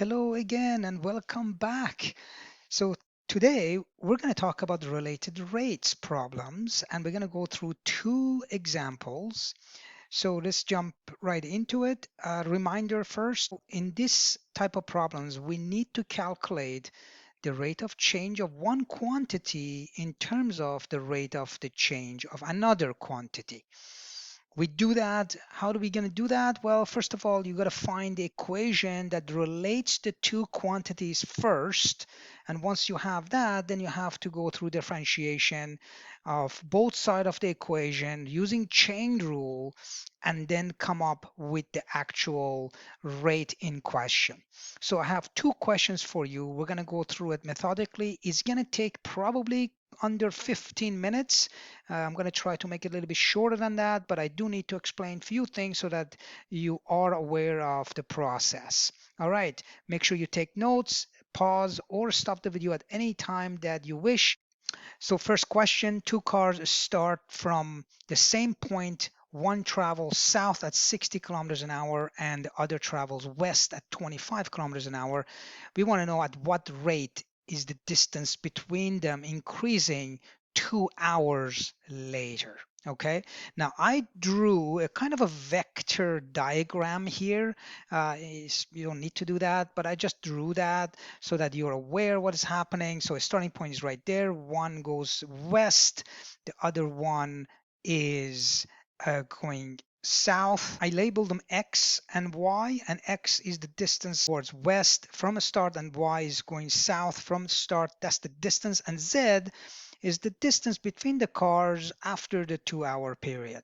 Hello again and welcome back. So today we're going to talk about related rates problems and we're going to go through two examples. So let's jump right into it. Reminder first, in this type of problems, we need to calculate the rate of change of one quantity in terms of the rate of the change of another quantity. We do that. How are we going to do that? Well, first of all, you got to find the equation that relates the two quantities first. And once you have that, then you have to go through differentiation of both sides of the equation using chain rule and then come up with the actual rate in question. So I have two questions for you. We're going to go through it methodically. It's going to take probably under 15 minutes. I'm going to try to make it a little bit shorter than that, but I do need to explain a few things so that you are aware of the process. All right, make sure you take notes, pause, or stop the video at any time that you wish. So first question, two cars start from the same point. One travels south at 60 kilometers an hour and the other travels west at 25 kilometers an hour. We want to know at what rate is the distance between them increasing 2 hours later. Okay, now I drew a kind of a vector diagram here. You don't need to do that, but I just drew that so that you're aware what is happening. So a starting point is right there. One goes west, the other one is going south. I labeled them X and Y, and X is the distance towards west from a start, and Y is going south from the start. That's the distance, and Z is the distance between the cars after the 2 hour period.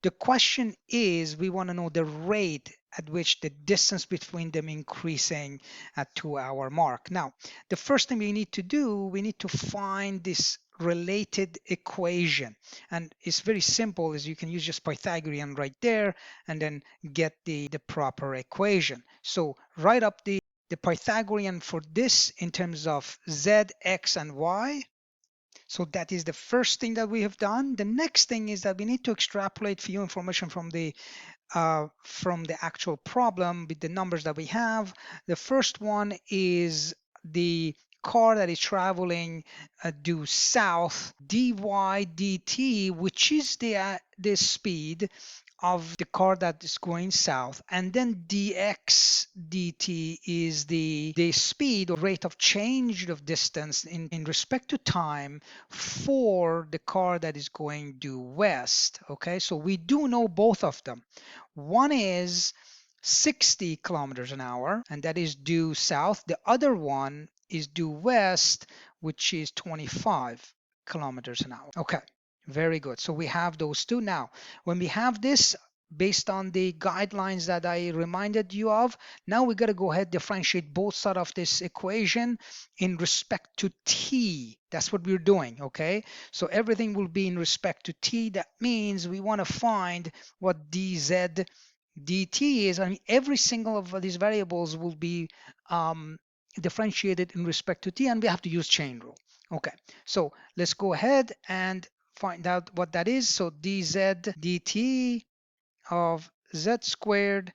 The question is, we want to know the rate at which the distance between them increasing at 2 hour mark. Now, the first thing we need to do, we need to find this related equation. And it's very simple, as you can use just Pythagorean right there and then get the proper equation. So write up the Pythagorean for this in terms of z, x, and y. So that is the first thing that we have done. The next thing is that we need to extrapolate few information from the actual problem with the numbers that we have. The first one is the car that is traveling due south, dy dt, which is the speed of the car that is going south, and then dx dt is the speed or rate of change of distance in respect to time for the car that is going due west. Okay, so we do know both of them. One is 60 kilometers an hour, and that is due south. The other one is due west, which is 25 kilometers an hour. Okay, very good. So we have those two. Now, when we have this, based on the guidelines that I reminded you of, now we got to go ahead differentiate both sides of this equation in respect to t. That's what we're doing, okay? So everything will be in respect to t. That means we want to find what dz dt is. I mean, every single of these variables will be differentiated in respect to t, and we have to use chain rule. Okay, so let's go ahead and find out what that is. So dz dt of z squared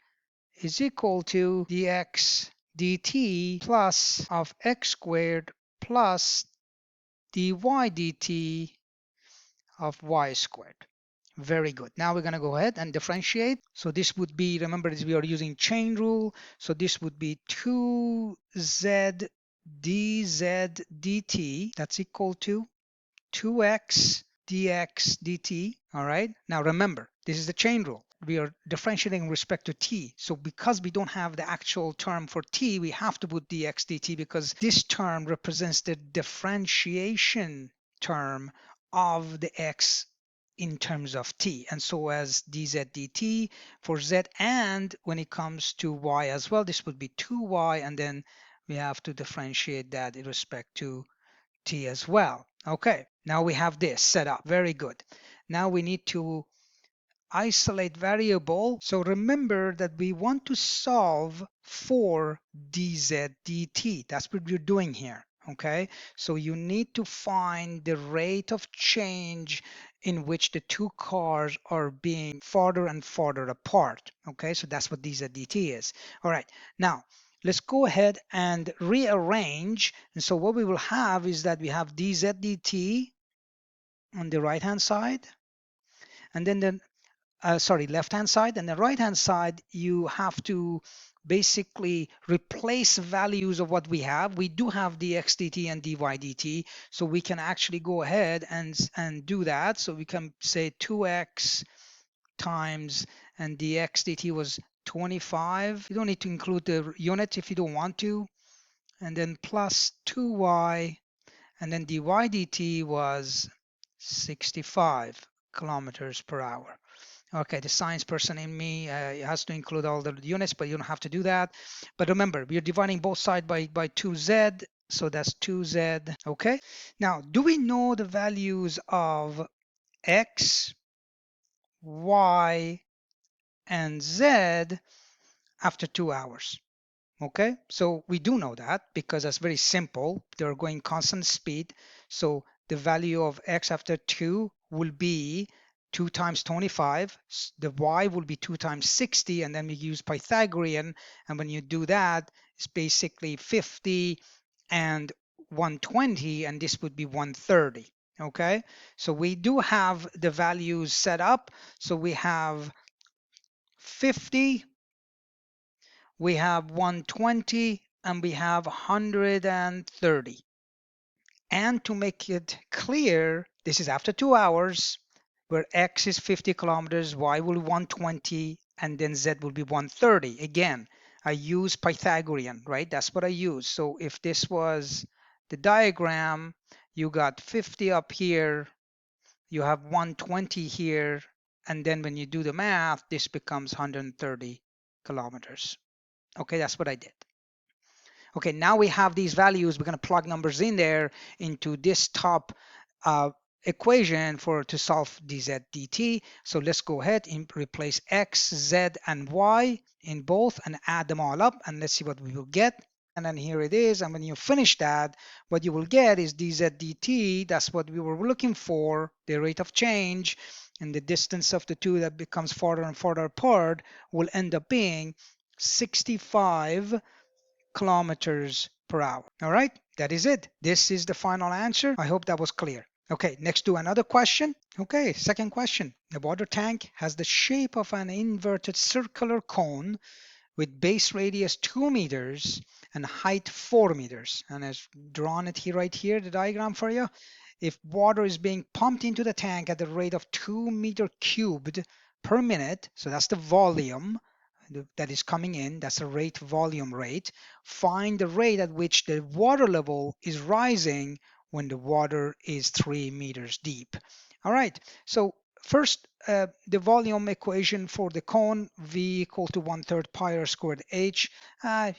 is equal to dx dt plus of x squared plus dy dt of y squared. Very good. Now we're going to go ahead and differentiate. So this would be, remember we are using chain rule. So this would be 2z dz dt. That's equal to 2x dx dt. All right. Now remember, this is the chain rule. We are differentiating in respect to t. So because we don't have the actual term for t, we have to put dx dt because this term represents the differentiation term of the x in terms of t, and so as dz dt for z, and when it comes to y as well, this would be 2y, and then we have to differentiate that in respect to t as well. Okay, now we have this set up. Very good. Now we need to isolate variable. So remember that we want to solve for dz dt. That's what we're doing here. Okay, so you need to find the rate of change in which the two cars are being farther and farther apart. Okay, so that's what dz dt is. All right, now let's go ahead and rearrange. And so what we will have is that we have dz dt on the right hand side, and then sorry, left hand side, and the right hand side you have to basically replace values of what we have. We do have dx dt and dy dt, so we can actually go ahead and do that. So we can say 2x times, and dx dt was 25. You don't need to include the unit if you don't want to, and then plus 2y, and then dy dt was 65 kilometers per hour. Okay, the science person in me has to include all the units, but you don't have to do that. But remember, we're dividing both sides by 2z, so that's 2z. Okay, now do we know the values of x, y, and z after 2 hours? Okay, so we do know that because that's very simple. They're going constant speed. So the value of x after 2 will be 2 times 25. The y will be 2 times 60. And then we use Pythagorean. And when you do that, it's basically 50 and 120. And this would be 130. Okay, so we do have the values set up. So we have 50, we have 120, and we have 130. And to make it clear, this is after 2 hours, where x is 50 kilometers, y will be 120, and then z will be 130. Again, I use Pythagorean, right? That's what I use. So if this was the diagram, you got 50 up here, you have 120 here, and then when you do the math, this becomes 130 kilometers. Okay, that's what I did. Okay, now we have these values. We're going to plug numbers in there into this top equation to solve dz dt. So let's go ahead and replace x, z, and y in both and add them all up, and let's see what we will get. And then here it is. And when you finish that, what you will get is dz dt. That's what we were looking for, the rate of change, and the distance of the two that becomes farther and farther apart will end up being 65 kilometers per hour. All right, that is it. This is the final answer. I hope that was clear. Okay, next to another question. Okay, second question. The water tank has the shape of an inverted circular cone with base radius 2 meters and height 4 meters. And I've drawn it here, right here, the diagram for you. If water is being pumped into the tank at the rate of 2 meter cubed per minute, so that's the volume that is coming in, that's the rate, volume rate. Find the rate at which the water level is rising when the water is 3 meters deep. All right, so first, the volume equation for the cone, V equal to 1/3 pi r squared h.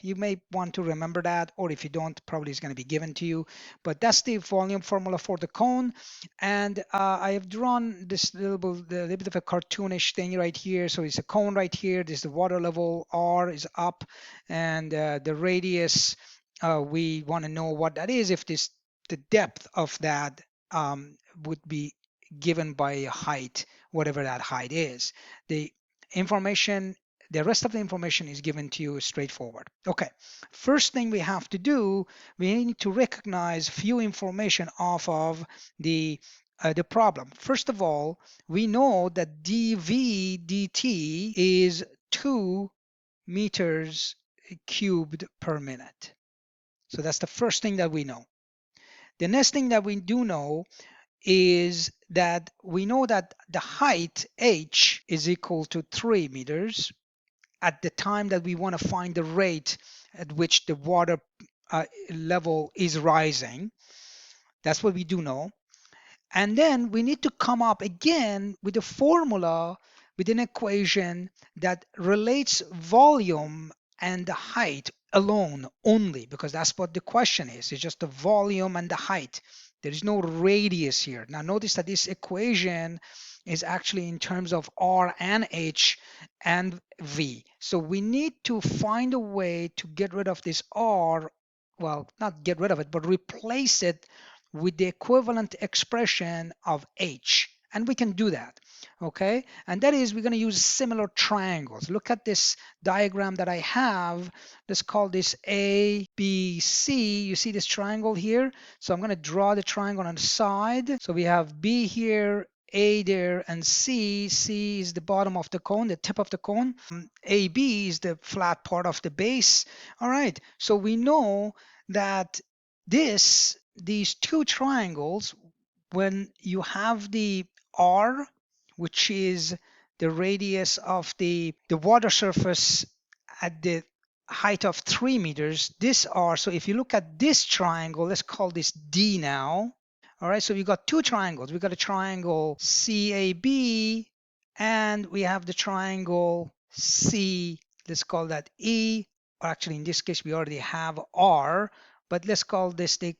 You may want to remember that, or if you don't, probably it's going to be given to you. But that's the volume formula for the cone. And I have drawn this little bit of a cartoonish thing right here. So it's a cone right here. This is the water level. R is up, and the radius. We want to know what that is. If the depth of that would be given by height, whatever that height is. The information, the rest of the information is given to you straightforward. Okay, first thing we have to do, we need to recognize few information off of the problem. First of all, we know that dv dt is 2 meters cubed per minute. So that's the first thing that we know. The next thing that we do know is that we know that the height h is equal to 3 meters at the time that we want to find the rate at which the water level is rising. That's what we do know. And then we need to come up again with a formula, with an equation that relates volume and the height alone only, because that's what the question is. It's just the volume and the height. There is no radius here. Now notice that this equation is actually in terms of R and H and V. So we need to find a way to get rid of this R, well, not get rid of it, but replace it with the equivalent expression of H. And we can do that, okay? And that is, we're going to use similar triangles. Look at this diagram that I have. Let's call this A, B, C. You see this triangle here? So I'm going to draw the triangle on the side. So we have B here, A there, and C. C is the bottom of the cone, the tip of the cone. AB is the flat part of the base. All right, so we know that these two triangles, when you have the R, which is the radius of the water surface at the height of 3 meters, this R, so if you look at this triangle, let's call this D now. All right, so we got two triangles. We got a triangle CAB, and we have the triangle C, let's call that E, or actually in this case we already have R, but let's call this the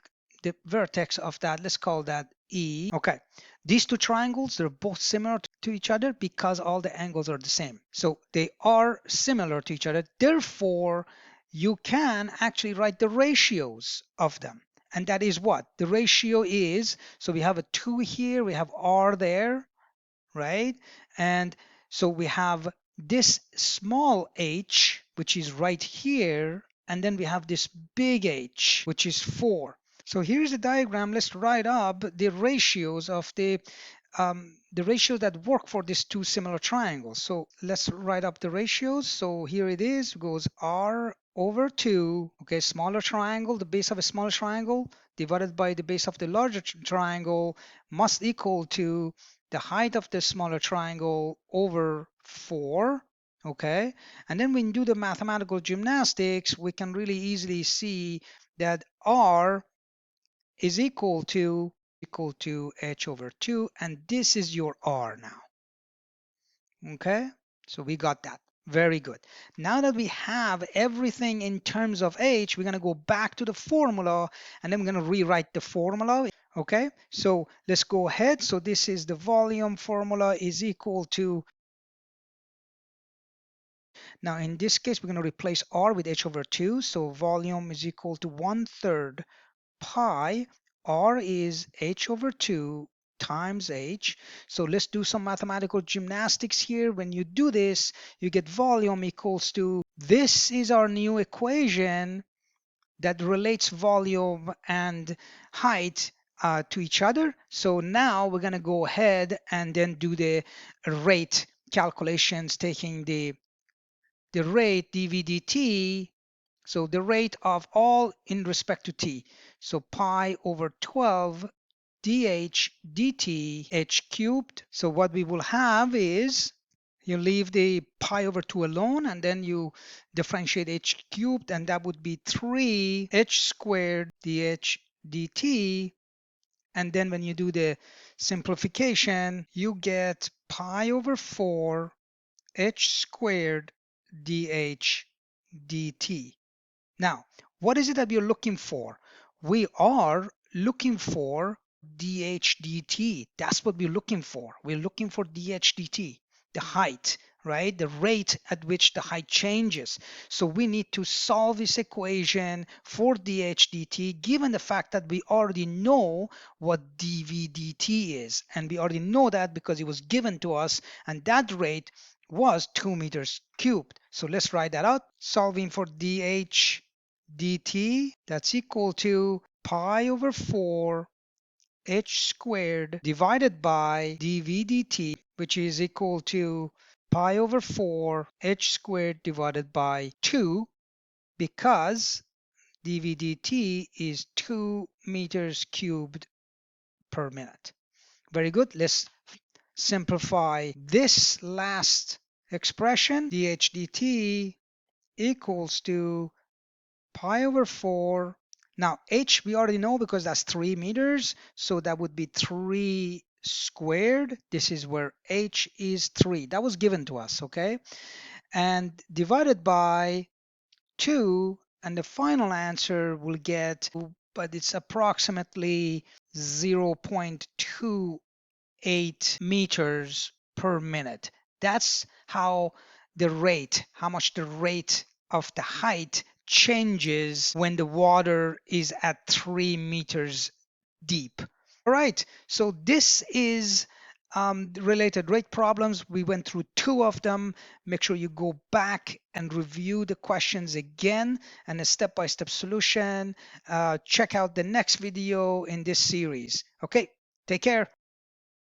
vertex of that, let's call that E. Okay, these two triangles, they're both similar to each other because all the angles are the same. So they are similar to each other. Therefore, you can actually write the ratios of them. And that is what? The ratio is, so we have a 2 here, we have R there, right? And so we have this small h, which is right here, and then we have this big H, which is 4. So here's the diagram. Let's write up the ratios of the ratios that work for these two similar triangles. So let's write up the ratios. So here it is, goes R over 2, okay, smaller triangle, the base of a smaller triangle divided by the base of the larger triangle must equal to the height of the smaller triangle over 4, okay? And then when we do the mathematical gymnastics, we can really easily see that R is equal to h over 2, and this is your R now, okay? So we got that. Very good. Now that we have everything in terms of h, we're going to go back to the formula, and then we're going to rewrite the formula. Okay, so let's go ahead. So this is the volume formula is equal to, now in this case, we're going to replace R with h over 2. So volume is equal to 1/3 pi. R is h over 2 times h. So let's do some mathematical gymnastics here. When you do this, you get volume equals to, this is our new equation that relates volume and height to each other. So now we're going to go ahead and then do the rate calculations, taking the rate dv dt, so the rate of all in respect to t. So pi over 12 dh dt h cubed. So what we will have is, you leave the pi over 2 alone, and then you differentiate h cubed, and that would be 3 h squared dh dt. And then when you do the simplification, you get pi over 4 h squared dh dt. Now, what is it that we're looking for? We are looking for dh dt. That's what we're looking for. We're looking for dh dt, the height, right? The rate at which the height changes. So we need to solve this equation for dh dt, given the fact that we already know what dv dt is. And we already know that because it was given to us, and that rate was 2 meters cubed. So let's write that out. Solving for dh dt, that's equal to pi over 4 h squared divided by dv dt, which is equal to pi over 4 h squared divided by 2, because dv dt is 2 meters cubed per minute. Very good. Let's simplify this last expression. dh dt equals to pi over 4. Now, h we already know because that's 3 meters. So that would be 3 squared. This is where h is 3. That was given to us, okay? And divided by 2. And the final answer will get, but it's approximately 0.28 meters per minute. That's how much the rate of the height changes when the water is at 3 meters deep. All right, so this is related rate problems. We went through two of them. Make sure you go back and review the questions again and a step-by-step solution. Check out the next video in this series. Okay, take care.